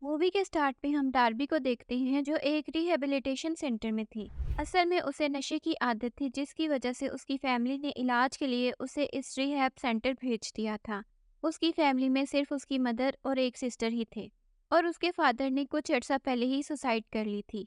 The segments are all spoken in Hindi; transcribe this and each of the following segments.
मूवी के स्टार्ट में हम डार्बी को देखते हैं जो एक रिहैबिलिटेशन सेंटर में थी। असल में उसे नशे की आदत थी जिसकी वजह से उसकी फैमिली ने इलाज के लिए उसे इस रिहैब सेंटर भेज दिया था। उसकी फैमिली में सिर्फ उसकी मदर और एक सिस्टर ही थे और उसके फादर ने कुछ अर्सा पहले ही सुसाइड कर ली थी।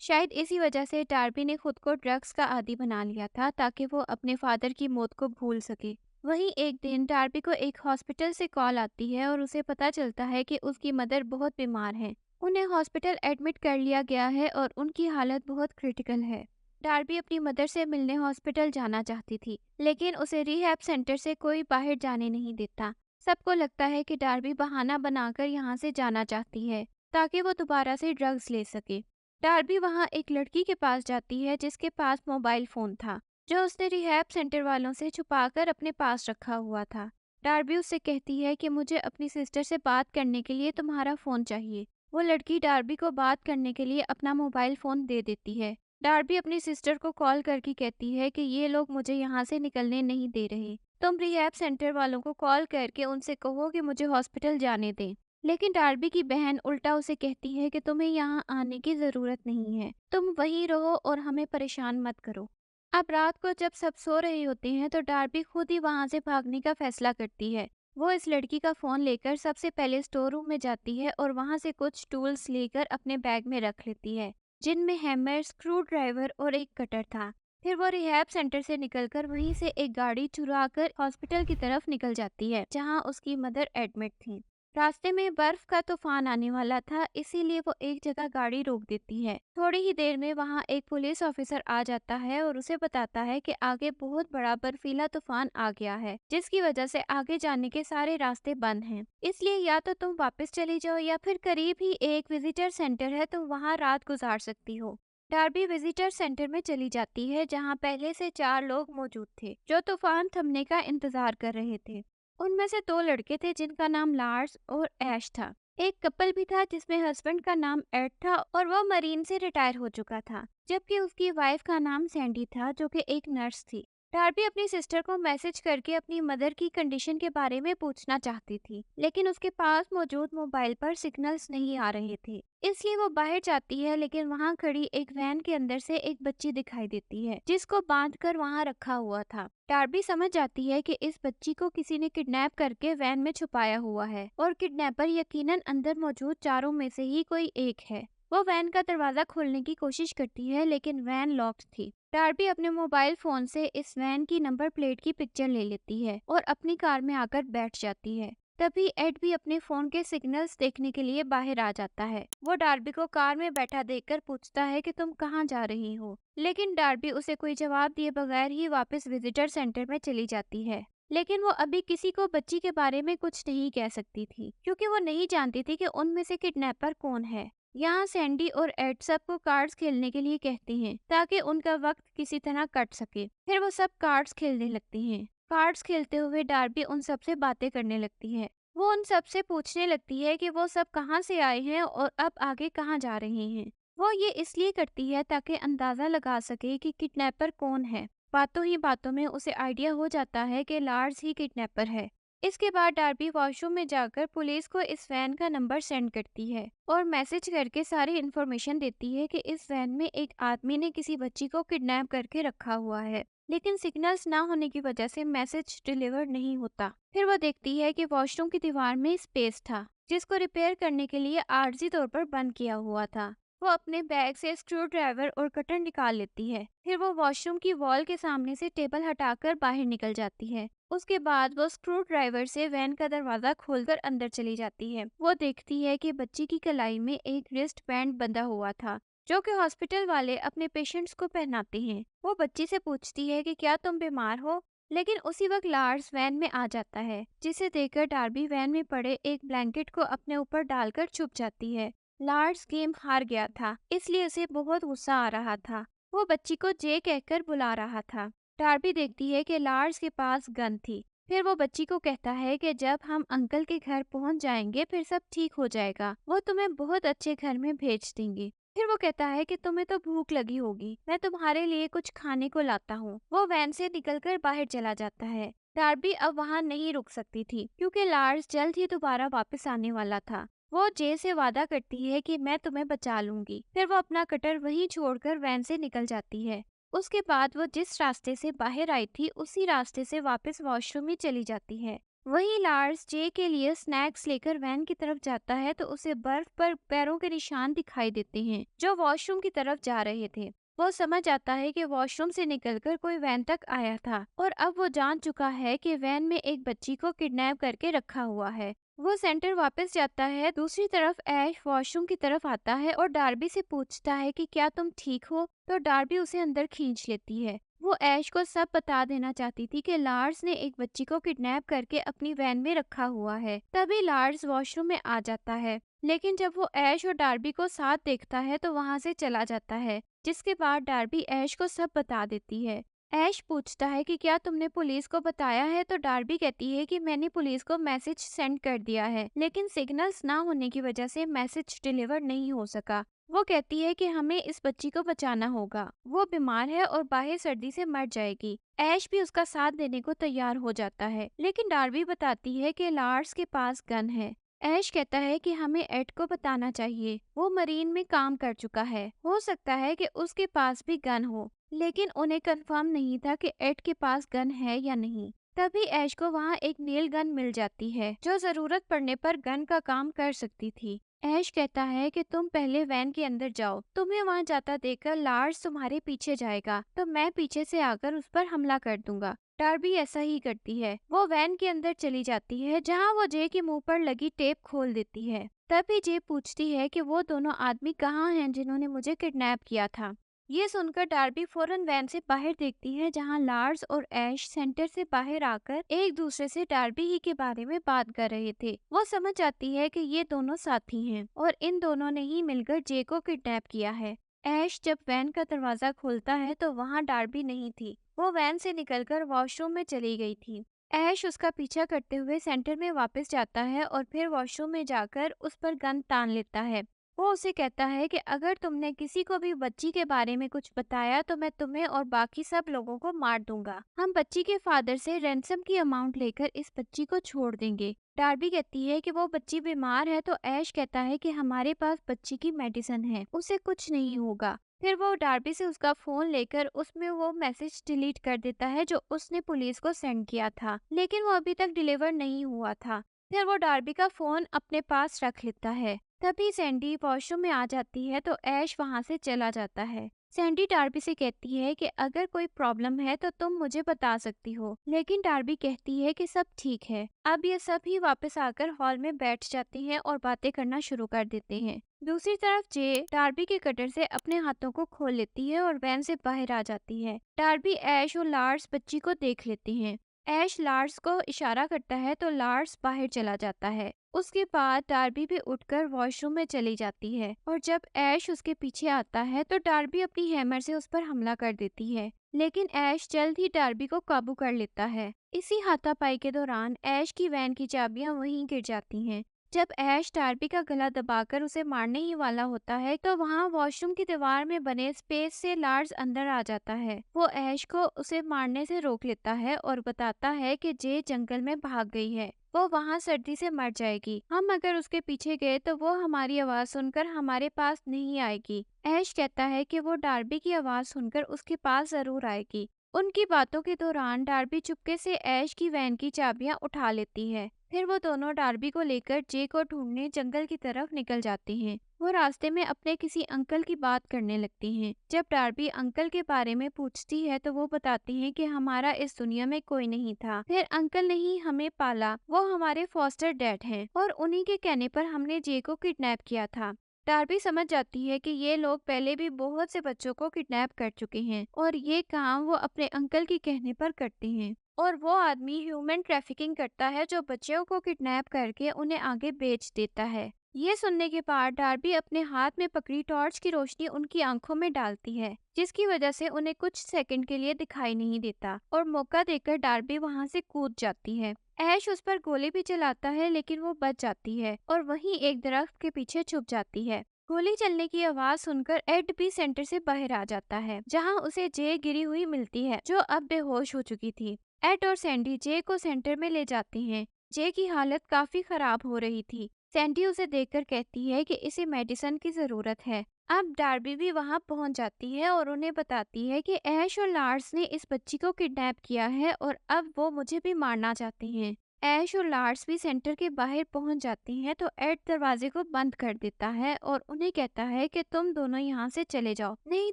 शायद इसी वजह से डार्बी ने खुद को ड्रग्स का आदी बना लिया था ताकि वो अपने फादर की मौत को भूल सके। वहीं एक दिन डार्बी को एक हॉस्पिटल से कॉल आती है और उसे पता चलता है कि उसकी मदर बहुत बीमार है। उन्हें हॉस्पिटल एडमिट कर लिया गया है और उनकी हालत बहुत क्रिटिकल है। डार्बी अपनी मदर से मिलने हॉस्पिटल जाना चाहती थी, लेकिन उसे रिहैब सेंटर से कोई बाहर जाने नहीं देता। सबको लगता है कि डार्बी बहाना बनाकर यहाँ से जाना चाहती है ताकि वो दोबारा से ड्रग्स ले सके। डार्बी वहाँ एक लड़की के पास जाती है जिसके पास मोबाइल फोन था, जो उसने रिहैब सेंटर वालों से छुपाकर अपने पास रखा हुआ था। डार्बी उससे कहती है कि मुझे अपनी सिस्टर से बात करने के लिए तुम्हारा फ़ोन चाहिए। वो लड़की डार्बी को बात करने के लिए अपना मोबाइल फ़ोन दे देती है। डार्बी अपनी सिस्टर को कॉल करके कहती है कि ये लोग मुझे यहाँ से निकलने नहीं दे रहे। तुम रिहैब सेंटर वालों को कॉल करके उनसे कहो कि मुझे हॉस्पिटल जाने दें। लेकिन डार्बी की बहन उल्टा उसे कहती है कि तुम्हें यहाँ आने की ज़रूरत नहीं है, तुम वहीं रहो और हमें परेशान मत करो। अब रात को जब सब सो रहे होते हैं तो डार्बी खुद ही वहां से भागने का फैसला करती है। वो इस लड़की का फोन लेकर सबसे पहले स्टोर रूम में जाती है और वहां से कुछ टूल्स लेकर अपने बैग में रख लेती है, जिनमें हैमर, स्क्रू ड्राइवर और एक कटर था। फिर वो रिहैब सेंटर से निकलकर वहीं से एक गाड़ी चुराकर हॉस्पिटल की तरफ निकल जाती है जहां उसकी मदर एडमिट थी। रास्ते में बर्फ का तूफान आने वाला था, इसीलिए वो एक जगह गाड़ी रोक देती है। थोड़ी ही देर में वहाँ एक पुलिस ऑफिसर आ जाता है और उसे बताता है कि आगे बहुत बड़ा बर्फीला तूफान आ गया है, जिसकी वजह से आगे जाने के सारे रास्ते बंद हैं। इसलिए या तो तुम वापस चली जाओ या फिर करीब ही एक विजिटर सेंटर है, तुम वहाँ रात गुजार सकती हो। डार्बी विजिटर सेंटर में चली जाती है जहाँ पहले से 4 लोग मौजूद थे जो तूफान थमने का इंतजार कर रहे थे। उनमें से 2 लड़के थे जिनका नाम लार्स और ऐश था। एक कपल भी था जिसमें हस्बैंड का नाम एड था और वह मरीन से रिटायर हो चुका था, जबकि उसकी वाइफ का नाम सैंडी था जो कि एक नर्स थी। डार्बी अपनी सिस्टर को मैसेज करके अपनी मदर की कंडीशन के बारे में पूछना चाहती थी, लेकिन उसके पास मौजूद मोबाइल पर सिग्नल्स नहीं आ रहे थे। इसलिए वो बाहर जाती है, लेकिन वहाँ खड़ी एक वैन के अंदर से एक बच्ची दिखाई देती है जिसको बांधकर वहाँ रखा हुआ था। डार्बी समझ जाती है कि इस बच्ची को किसी ने किडनैप करके वैन में छुपाया हुआ है और किडनैपर यकीनन अंदर मौजूद चारों में से ही कोई एक है। वो वैन का दरवाजा खोलने की कोशिश करती है, लेकिन वैन लॉक्ड थी। डार्बी अपने मोबाइल फोन से इस वैन की नंबर प्लेट की पिक्चर ले लेती है और अपनी कार में आकर बैठ जाती है। तभी एड भी अपने फोन के सिग्नल्स देखने के लिए बाहर आ जाता है। वो डार्बी को कार में बैठा देखकर पूछता है कि तुम कहाँ जा रही हो, लेकिन डार्बी उसे कोई जवाब दिए बगैर ही वापस विजिटर सेंटर में चली जाती है। लेकिन वो अभी किसी को बच्ची के बारे में कुछ नहीं कह सकती थी, क्योंकि वो नहीं जानती थी कि उनमें से किडनैपर कौन है। यहाँ सैंडी और एड सबको कार्ड्स खेलने के लिए कहते हैं ताकि उनका वक्त किसी तरह कट सके। फिर वो सब कार्ड्स खेलने लगती हैं। कार्ड्स खेलते हुए डार्बी उन सबसे बातें करने लगती है। वो उन सबसे पूछने लगती है कि वो सब कहाँ से आए हैं और अब आगे कहाँ जा रहे हैं। वो ये इसलिए करती है ताकि अंदाजा लगा सके कि किडनैपर कौन है। बातों ही बातों में उसे आइडिया हो जाता है कि लार्स ही किडनैपर है। इसके बाद डार्बी वॉशरूम में जाकर पुलिस को इस वैन का नंबर सेंड करती है और मैसेज करके सारी इन्फॉर्मेशन देती है कि इस वैन में एक आदमी ने किसी बच्ची को किडनैप करके रखा हुआ है, लेकिन सिग्नल्स ना होने की वजह से मैसेज डिलीवर नहीं होता। फिर वो देखती है कि वॉशरूम की दीवार में स्पेस था जिसको रिपेयर करने के लिए आर्जी तौर पर बंद किया हुआ था। वो अपने बैग से स्क्रू ड्राइवर और कटर निकाल लेती है। फिर वो वॉशरूम की वॉल के सामने से टेबल हटाकर बाहर निकल जाती है। उसके बाद वो स्क्रू ड्राइवर से वैन का दरवाजा खोलकर अंदर चली जाती है। वो देखती है कि बच्ची की कलाई में एक रिस्ट बैंड बंधा हुआ था जो कि हॉस्पिटल वाले अपने पेशेंट्स को पहनाते हैं। वो बच्ची से पूछती है कि क्या तुम बीमार हो, लेकिन उसी वक्त लार्स वैन में आ जाता है, जिसे देखकर डार्बी वैन में पड़े एक ब्लैंकेट को अपने ऊपर डालकर छुप जाती है। लार्स गेम हार गया था, इसलिए उसे बहुत गुस्सा आ रहा था। वो बच्ची को जे कहकर बुला रहा था। डार्बी देखती है कि लार्स के पास गन थी। फिर वो बच्ची को कहता है कि जब हम अंकल के घर पहुंच जाएंगे फिर सब ठीक हो जाएगा, वो तुम्हें बहुत अच्छे घर में भेज देंगे। फिर वो कहता है कि तुम्हें तो भूख लगी होगी, मैं तुम्हारे लिए कुछ खाने को लाता हूँ। वो वैन से निकलकर बाहर चला जाता है। डार्बी अब वहाँ नहीं रुक सकती थी क्योंकि लार्स जल्द ही दोबारा वापस आने वाला था। वो जे से वादा करती है कि मैं तुम्हें बचा लूंगी। फिर वो अपना कटर वहीं छोड़कर वैन से निकल जाती है। उसके बाद वो जिस रास्ते से बाहर आई थी उसी रास्ते से वापस वॉशरूम में चली जाती है। वहीं लार्स जे के लिए स्नैक्स लेकर वैन की तरफ जाता है तो उसे बर्फ पर पैरों के निशान दिखाई देते हैं जो वॉशरूम की तरफ जा रहे थे। वो समझ आता है कि वॉशरूम से निकलकर कोई वैन तक आया था और अब वो जान चुका है कि वैन में एक बच्ची को किडनैप करके रखा हुआ है। वो सेंटर वापस जाता है। दूसरी तरफ ऐश वॉशरूम की तरफ आता है और डार्बी से पूछता है कि क्या तुम ठीक हो, तो डार्बी उसे अंदर खींच लेती है। वो ऐश को सब बता देना चाहती थी कि लार्स ने एक बच्ची को किडनैप करके अपनी वैन में रखा हुआ है। तभी लार्स वॉशरूम में आ जाता है, लेकिन जब वो ऐश और डार्बी को साथ देखता है तो वहां से चला जाता है, जिसके बाद डार्बी ऐश को सब बता देती है। ऐश पूछता है कि क्या तुमने पुलिस को बताया है, तो डार्बी कहती है कि मैंने पुलिस को मैसेज सेंड कर दिया है, लेकिन सिग्नल्स ना होने की वजह से मैसेज डिलीवर नहीं हो सका। वो कहती है कि हमें इस बच्ची को बचाना होगा, वो बीमार है और बाहर सर्दी से मर जाएगी। ऐश भी उसका साथ देने को तैयार हो जाता है, लेकिन डार्बी बताती है कि लार्स के पास गन है। ऐश कहता है कि हमें एड को बताना चाहिए, वो मरीन में काम कर चुका है, हो सकता है कि उसके पास भी गन हो। लेकिन उन्हें कंफर्म नहीं था कि एड के पास गन है या नहीं। तभी ऐश को वहाँ एक नेल गन मिल जाती है जो जरूरत पड़ने पर गन का काम कर सकती थी। ऐश कहता है कि तुम पहले वैन के अंदर जाओ, तुम्हें वहाँ जाता देखकर लार्स तुम्हारे पीछे जाएगा तो मैं पीछे से आकर उस पर हमला कर दूंगा। डार्बी ऐसा ही करती है। वो वैन के अंदर चली जाती है जहाँ वो जे के मुंह पर लगी टेप खोल देती है। तभी जे पूछती है कि वो दोनों आदमी कहाँ हैं जिन्होंने मुझे किडनैप किया था। ये सुनकर डार्बी फौरन वैन से बाहर देखती है जहां लार्स और ऐश सेंटर से बाहर आकर एक दूसरे से डार्बी ही के बारे में बात कर रहे थे। वो समझ जाती है कि ये दोनों साथी हैं और इन दोनों ने ही मिलकर जे को किडनैप किया है। ऐश जब वैन का दरवाजा खोलता है तो वहां डार्बी नहीं थी। वो वैन से निकलकर वॉशरूम में चली गई थी। ऐश उसका पीछा करते हुए सेंटर में वापस जाता है और फिर वॉशरूम में जाकर उस पर गन तान लेता है। वो उसे कहता है कि अगर तुमने किसी को भी बच्ची के बारे में कुछ बताया तो मैं तुम्हें और बाकी सब लोगों को मार दूंगा। हम बच्ची के फादर से रैंसम की अमाउंट लेकर इस बच्ची को छोड़ देंगे। डार्बी कहती है कि वो बच्ची बीमार है तो ऐश कहता है कि हमारे पास बच्ची की मेडिसिन है, उसे कुछ नहीं होगा। फिर वो डार्बी से उसका फोन लेकर उसमें वो मैसेज डिलीट कर देता है जो उसने पुलिस को सेंड किया था, लेकिन वो अभी तक डिलीवर नहीं हुआ था। फिर वो डार्बी का फोन अपने पास रख लेता है। तभी सैंडी वॉशरूम में आ जाती है तो ऐश वहां से चला जाता है। सैंडी डार्बी से कहती है कि अगर कोई प्रॉब्लम है तो तुम मुझे बता सकती हो, लेकिन डार्बी कहती है कि सब ठीक है। अब ये सभी वापस आकर हॉल में बैठ जाते हैं और बातें करना शुरू कर देते हैं। दूसरी तरफ जे डार्बी के कटर से अपने हाथों को खोल लेती है और वैन से बाहर आ जाती है। डार्बी ऐश और लार्स बच्ची को देख लेते हैं। ऐश लार्स को इशारा करता है तो लार्स बाहर चला जाता है। उसके बाद डार्बी भी उठकर वॉशरूम में चली जाती है और जब ऐश उसके पीछे आता है तो डार्बी अपनी हैमर से उस पर हमला कर देती है, लेकिन ऐश जल्द ही डार्बी को काबू कर लेता है। इसी हाथापाई के दौरान ऐश की वैन की चाबियां वहीं गिर जाती हैं। जब ऐश डार्बी का गला दबाकर उसे मारने ही वाला होता है तो वहां वॉशरूम की दीवार में बने स्पेस से लार्स अंदर आ जाता है। वो ऐश को उसे मारने से रोक लेता है और बताता है कि जे जंगल में भाग गई है, वो वहाँ सर्दी से मर जाएगी। हम अगर उसके पीछे गए तो वो हमारी आवाज सुनकर हमारे पास नहीं आएगी। ऐश कहता है कि वो डार्बी की आवाज सुनकर उसके पास जरूर आएगी। उनकी बातों के दौरान डार्बी चुपके से ऐश की वैन की चाबियां उठा लेती है। फिर वो दोनों डार्बी को लेकर जे को ढूंढने जंगल की तरफ निकल जाते हैं। वो रास्ते में अपने किसी अंकल की बात करने लगती हैं। जब डार्बी अंकल के बारे में पूछती है तो वो बताती हैं कि हमारा इस दुनिया में कोई नहीं था, फिर अंकल ने ही हमें पाला, वो हमारे फॉस्टर डैड हैं और उन्हीं के कहने पर हमने जे को किडनैप किया था। डार्बी समझ जाती है कि ये लोग पहले भी बहुत से बच्चों को किडनैप कर चुके हैं और ये काम वो अपने अंकल के कहने पर करते हैं। और वो आदमी ह्यूमन ट्रैफिकिंग करता है जो बच्चों को किडनैप करके उन्हें आगे बेच देता है। ये सुनने के बाद डार्बी अपने हाथ में पकड़ी टॉर्च की रोशनी उनकी आंखों में डालती है, जिसकी वजह से उन्हें कुछ सेकंड के लिए दिखाई नहीं देता और मौका देकर डार्बी वहां से कूद जाती है। ऐश उस पर गोली भी चलाता है लेकिन वो बच जाती है और वहीं एक दरख्त के पीछे छुप जाती है। गोली चलने की आवाज सुनकर एड भी सेंटर से बाहर आ जाता है जहां उसे जे गिरी हुई मिलती है जो अब बेहोश हो चुकी थी। एड और सैंडी जे को सेंटर में ले जाते हैं। जे की हालत काफी खराब हो रही थी। सैंडी उसे देखकर कहती है कि इसे मेडिसिन की जरूरत है। अब डार्बी भी वहां पहुंच जाती है और उन्हें बताती है कि ऐश और लार्स ने इस बच्ची को किडनैप किया है और अब वो मुझे भी मारना चाहते हैं। ऐश और लार्स भी सेंटर के बाहर पहुंच जाते हैं तो एड दरवाजे को बंद कर देता है और उन्हें कहता है कि तुम दोनों यहाँ से चले जाओ, नहीं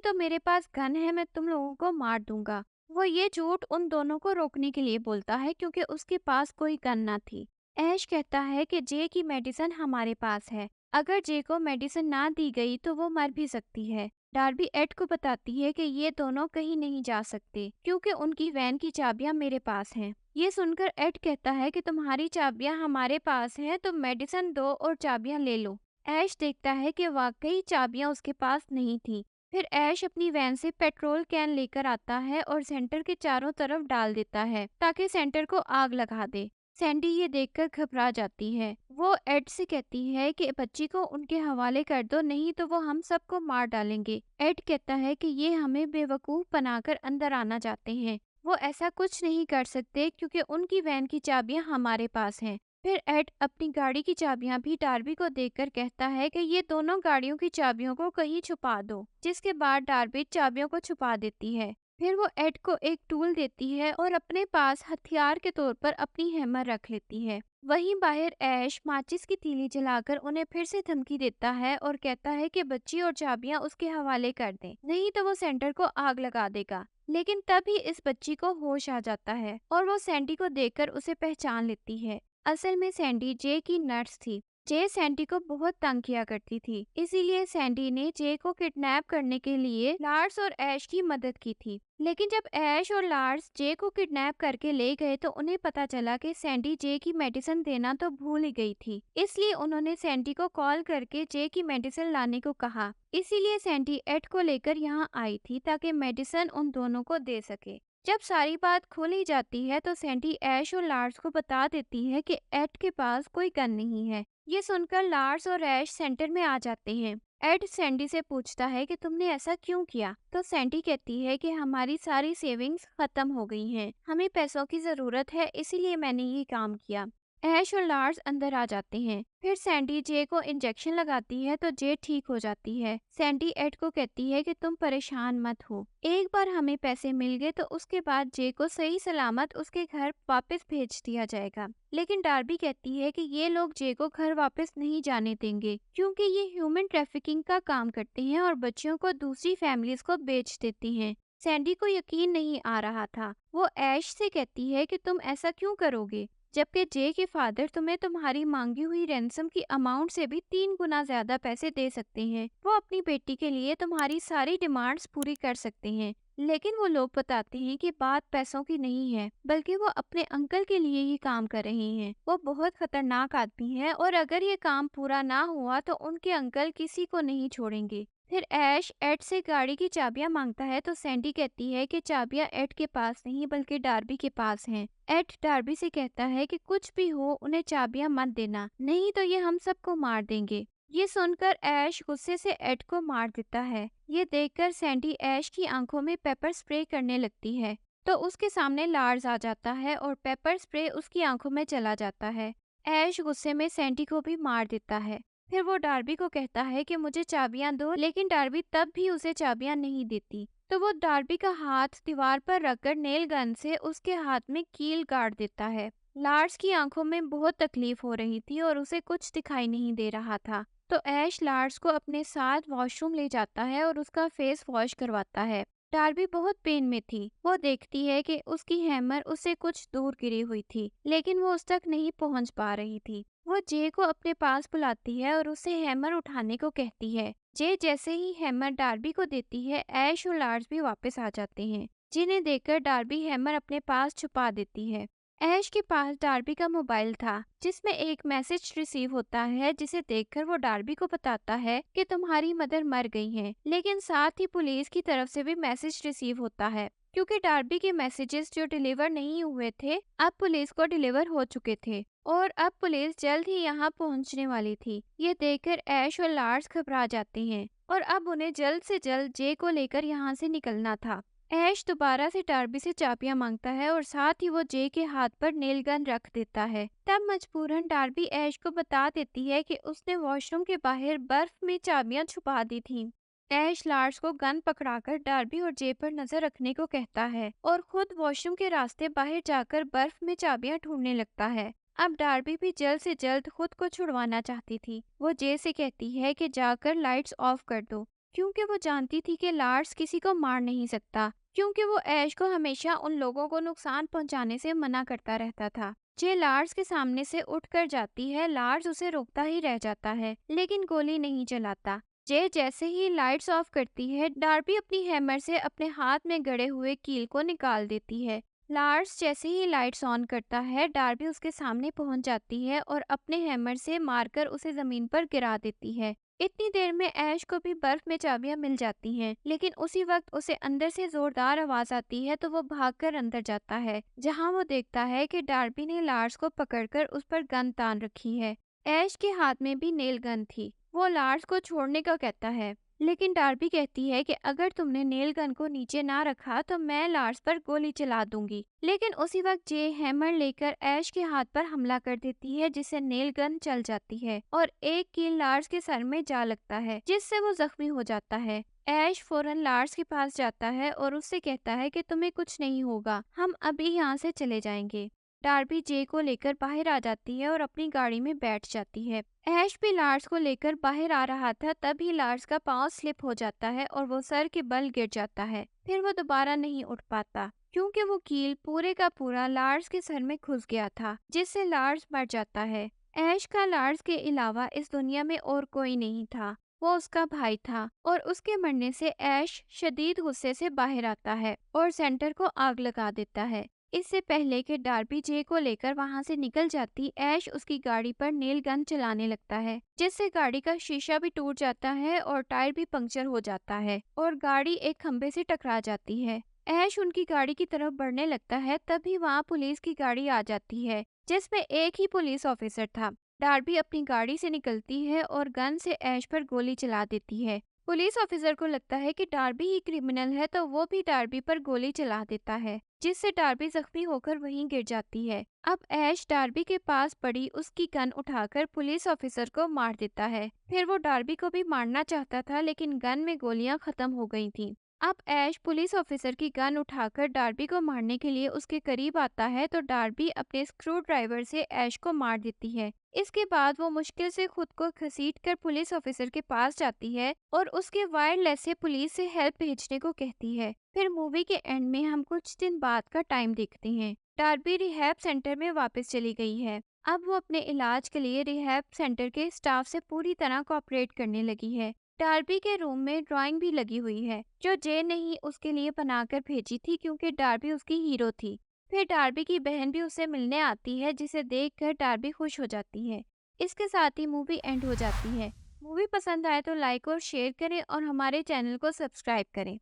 तो मेरे पास गन है, मैं तुम लोगों को मार दूंगा। वो ये झूठ उन दोनों को रोकने के लिए बोलता है क्योंकि उसके पास कोई गन ना थी। ऐश कहता है कि जे की मेडिसिन हमारे पास है, अगर जे को मेडिसिन ना दी गई तो वो मर भी सकती है। डार्बी एड को बताती है कि ये दोनों कहीं नहीं जा सकते क्योंकि उनकी वैन की चाबियां मेरे पास हैं। ये सुनकर एड कहता है कि तुम्हारी चाबियां हमारे पास हैं तो मेडिसिन दो और चाबियां ले लो। ऐश देखता है कि वाकई चाबियां उसके पास नहीं थी। फिर ऐश अपनी वैन से पेट्रोल कैन लेकर आता है और सेंटर के चारों तरफ डाल देता है ताकि सेंटर को आग लगा दे। सैंडी ये देखकर घबरा जाती है। वो एड से कहती है कि बच्ची को उनके हवाले कर दो, नहीं तो वो हम सबको मार डालेंगे। एड कहता है कि ये हमें बेवकूफ बनाकर अंदर आना चाहते हैं, वो ऐसा कुछ नहीं कर सकते क्योंकि उनकी वैन की चाबियां हमारे पास हैं। फिर एड अपनी गाड़ी की चाबियां भी डार्बी को देकर कहता है कि ये दोनों गाड़ियों की चाबियों को कहीं छुपा दो, जिसके बाद डार्बी चाबियों को छुपा देती है। फिर वो एड को एक टूल देती है और अपने पास हथियार के तौर पर अपनी हैमर रख लेती है। वहीं बाहर ऐश माचिस की तीली जलाकर उन्हें फिर से धमकी देता है और कहता है कि बच्ची और चाबियां उसके हवाले कर दें, नहीं तो वो सेंटर को आग लगा देगा। लेकिन तभी इस बच्ची को होश आ जाता है और वो सैंडी को देखकर उसे पहचान लेती है। असल में सैंडी जे की नर्स थी। जे सैंडी को बहुत तंग किया करती थी, इसीलिए सैंडी ने जे को किडनैप करने के लिए लार्स और ऐश की मदद की थी। लेकिन जब ऐश और लार्स जे को किडनैप करके ले गए तो उन्हें पता चला कि सैंडी जे की मेडिसिन देना तो भूल ही गई थी। इसलिए उन्होंने सैंडी को कॉल करके जे की मेडिसिन लाने को कहा। इसीलिए सैंडी एड को लेकर यहाँ आई थी ताकि मेडिसिन उन दोनों को दे सके। जब सारी बात खुल जाती है तो सैंडी ऐश और लार्स को बता देती है कि एड के पास कोई गन नहीं है। ये सुनकर लार्स और ऐश सेंटर में आ जाते हैं। एड सैंडी से पूछता है कि तुमने ऐसा क्यों किया, तो सैंडी कहती है कि हमारी सारी सेविंग्स खत्म हो गई हैं, हमें पैसों की जरूरत है, इसीलिए मैंने ये काम किया। ऐश और लार्स अंदर आ जाते हैं। फिर सैंडी जे को इंजेक्शन लगाती है तो जे ठीक हो जाती है। सैंडी एड को कहती है कि तुम परेशान मत हो, एक बार हमें पैसे मिल गए तो उसके बाद जे को सही सलामत उसके घर वापस भेज दिया जाएगा। लेकिन डार्बी कहती है कि ये लोग जे को घर वापस नहीं जाने देंगे क्योंकि ये ह्यूमन ट्रैफिकिंग का काम करते हैं और बच्चियों को दूसरी फैमिलीज को बेच देती हैं। सैंडी को यकीन नहीं आ रहा था। वो ऐश से कहती है कि तुम ऐसा क्यों करोगे, जबकि जे के फादर तुम्हें तुम्हारी मांगी हुई रैंसम की अमाउंट से भी 3 गुना ज्यादा पैसे दे सकते हैं। वो अपनी बेटी के लिए तुम्हारी सारी डिमांड्स पूरी कर सकते हैं। लेकिन वो लोग बताते हैं कि बात पैसों की नहीं है, बल्कि वो अपने अंकल के लिए ही काम कर रहे हैं। वो बहुत खतरनाक आदमी है और अगर ये काम पूरा ना हुआ तो उनके अंकल किसी को नहीं छोड़ेंगे। फिर ऐश एड से गाड़ी की चाबियां मांगता है तो सैंडी कहती है कि चाबियां एड के पास नहीं बल्कि डार्बी के पास हैं। एड डार्बी से कहता है कि कुछ भी हो उन्हें चाबियां मत देना, नहीं तो ये हम सबको मार देंगे। ये सुनकर ऐश गुस्से से एड को मार देता है। ये देखकर सैंडी ऐश की आंखों में पेपर स्प्रे करने लगती है तो उसके सामने लार्स आ जाता है और पेपर स्प्रे उसकी आंखों में चला जाता है। ऐश गुस्से में सैंडी को भी मार देता है। फिर वो डार्बी को कहता है कि मुझे चाबियां दो, लेकिन डार्बी तब भी उसे चाबियां नहीं देती। तो वो डार्बी का हाथ दीवार पर रखकर नेल गन से उसके हाथ में कील गाड़ देता है। लार्स की आंखों में बहुत तकलीफ हो रही थी और उसे कुछ दिखाई नहीं दे रहा था। तो ऐश लार्स को अपने साथ वॉशरूम ले जाता है और उसका फेस वॉश करवाता है। डार्बी बहुत पेन में थी। वो देखती है कि उसकी हैमर उससे कुछ दूर गिरी हुई थी, लेकिन वो उस तक नहीं पहुंच पा रही थी। वो जे को अपने पास बुलाती है और उसे हैमर उठाने को कहती है। जे जैसे ही हैमर डार्बी को देती है, ऐश और लार्स भी वापस आ जाते हैं, जिन्हें देखकर डार्बी हैमर अपने पास छुपा देती है। ऐश के पास डार्बी का मोबाइल था जिसमें एक मैसेज रिसीव होता है, जिसे देखकर वो डार्बी को बताता है कि तुम्हारी मदर मर गई है। लेकिन साथ ही पुलिस की तरफ से भी मैसेज रिसीव होता है क्योंकि डार्बी के मैसेजेस जो डिलीवर नहीं हुए थे अब पुलिस को डिलीवर हो चुके थे और अब पुलिस जल्द ही यहाँ पहुँचने वाली थी। ये देखकर ऐश और लार्स घबरा जाते हैं और अब उन्हें जल्द से जल्द जे को लेकर यहाँ से निकलना था। ऐश दोबारा से डार्बी से चाबियां मांगता है और साथ ही वो जे के हाथ पर नेल गन रख देता है। तब मजबूरन डार्बी ऐश को बता देती है कि उसने वॉशरूम के बाहर बर्फ में चाबियां छुपा दी थीं। ऐश लार्स को गन पकड़ाकर डार्बी और जे पर नजर रखने को कहता है और खुद वॉशरूम के रास्ते बाहर जाकर बर्फ में चाबियां ढूंढने लगता है। अब डार्बी भी जल्द से जल्द खुद को छुड़वाना चाहती थी। वो जे से कहती है कि जाकर लाइट्स ऑफ कर दो, क्योंकि वो जानती थी कि लार्स किसी को मार नहीं सकता, क्योंकि वो ऐश को हमेशा उन लोगों को नुकसान पहुंचाने से मना करता रहता था। जे लार्स के सामने से उठकर जाती है। लार्स उसे रोकता ही रह जाता है, लेकिन गोली नहीं चलाता। जे जैसे ही लाइट्स ऑफ करती है, डार्बी अपनी हैमर से अपने हाथ में गड़े हुए कील को निकाल देती है। लार्स जैसे ही लाइट्स ऑन करता है, डार्बी उसके सामने पहुंच जाती है और अपने हैमर से मारकर उसे जमीन पर गिरा देती है। इतनी देर में ऐश को भी बर्फ में चाबियां मिल जाती हैं, लेकिन उसी वक्त उसे अंदर से जोरदार आवाज आती है तो वो भागकर अंदर जाता है, जहां वो देखता है कि डार्बी ने लार्स को पकड़कर उस पर गन तान रखी है। ऐश के हाथ में भी नेल गन थी। वो लार्स को छोड़ने का कहता है, लेकिन डार्बी कहती है कि अगर तुमने नेल गन को नीचे ना रखा तो मैं लार्स पर गोली चला दूंगी। लेकिन उसी वक्त जे हैमर लेकर ऐश के हाथ पर हमला कर देती है, जिससे नेल गन चल जाती है और एक कील लार्स के सर में जा लगता है, जिससे वो जख्मी हो जाता है। ऐश फौरन लार्स के पास जाता है और उससे कहता है कि तुम्हें कुछ नहीं होगा, हम अभी यहाँ से चले जाएंगे। डार्बी जे को लेकर बाहर आ जाती है और अपनी गाड़ी में बैठ जाती है। ऐश भी लार्स को लेकर बाहर आ रहा था, तभी लार्स का पांव स्लिप हो जाता है और वो सर के बल गिर जाता है। फिर वो दोबारा नहीं उठ पाता, क्योंकि वो कील पूरे का पूरा लार्स के सर में घुस गया था, जिससे लार्स मर जाता है। ऐश का लार्स के अलावा इस दुनिया में और कोई नहीं था। वो उसका भाई था और उसके मरने से ऐश शदीद गुस्से से बाहर आता है और सेंटर को आग लगा देता है। इससे पहले कि डार्बी जे को लेकर वहां से निकल जाती, ऐश उसकी गाड़ी पर नेल गन चलाने लगता है, जिससे गाड़ी का शीशा भी टूट जाता है और टायर भी पंक्चर हो जाता है और गाड़ी एक खंबे से टकरा जाती है। ऐश उनकी गाड़ी की तरफ बढ़ने लगता है, तभी वहां पुलिस की गाड़ी आ जाती है, जिसमें एक ही पुलिस ऑफिसर था। डार्बी अपनी गाड़ी से निकलती है और गन से ऐश पर गोली चला देती है। पुलिस ऑफिसर को लगता है कि डार्बी ही क्रिमिनल है, तो वो भी डार्बी पर गोली चला देता है, जिससे डार्बी जख्मी होकर वहीं गिर जाती है। अब ऐश डार्बी के पास पड़ी उसकी गन उठाकर पुलिस ऑफिसर को मार देता है। फिर वो डार्बी को भी मारना चाहता था, लेकिन गन में गोलियां खत्म हो गई थीं। अब ऐश पुलिस ऑफिसर की गन उठाकर डार्बी को मारने के लिए उसके करीब आता है, तो डार्बी अपने स्क्रू ड्राइवर से ऐश को मार देती है। इसके बाद वो मुश्किल से खुद को घसीटकर पुलिस ऑफिसर के पास जाती है और उसके वायरलेस से पुलिस से हेल्प भेजने को कहती है। फिर मूवी के एंड में हम कुछ दिन बाद का टाइम देखते हैं। डार्बी रिहैब सेंटर में वापस चली गई है। अब वो अपने इलाज के लिए रिहैब सेंटर के स्टाफ से पूरी तरह कोऑपरेट करने लगी है। डार्बी के रूम में ड्राइंग भी लगी हुई है, जो जे ने ही उसके लिए बनाकर भेजी थी, क्योंकि डार्बी उसकी हीरो थी। फिर डार्बी की बहन भी उसे मिलने आती है, जिसे देखकर डार्बी खुश हो जाती है। इसके साथ ही मूवी एंड हो जाती है। मूवी पसंद आए तो लाइक और शेयर करें और हमारे चैनल को सब्सक्राइब करें।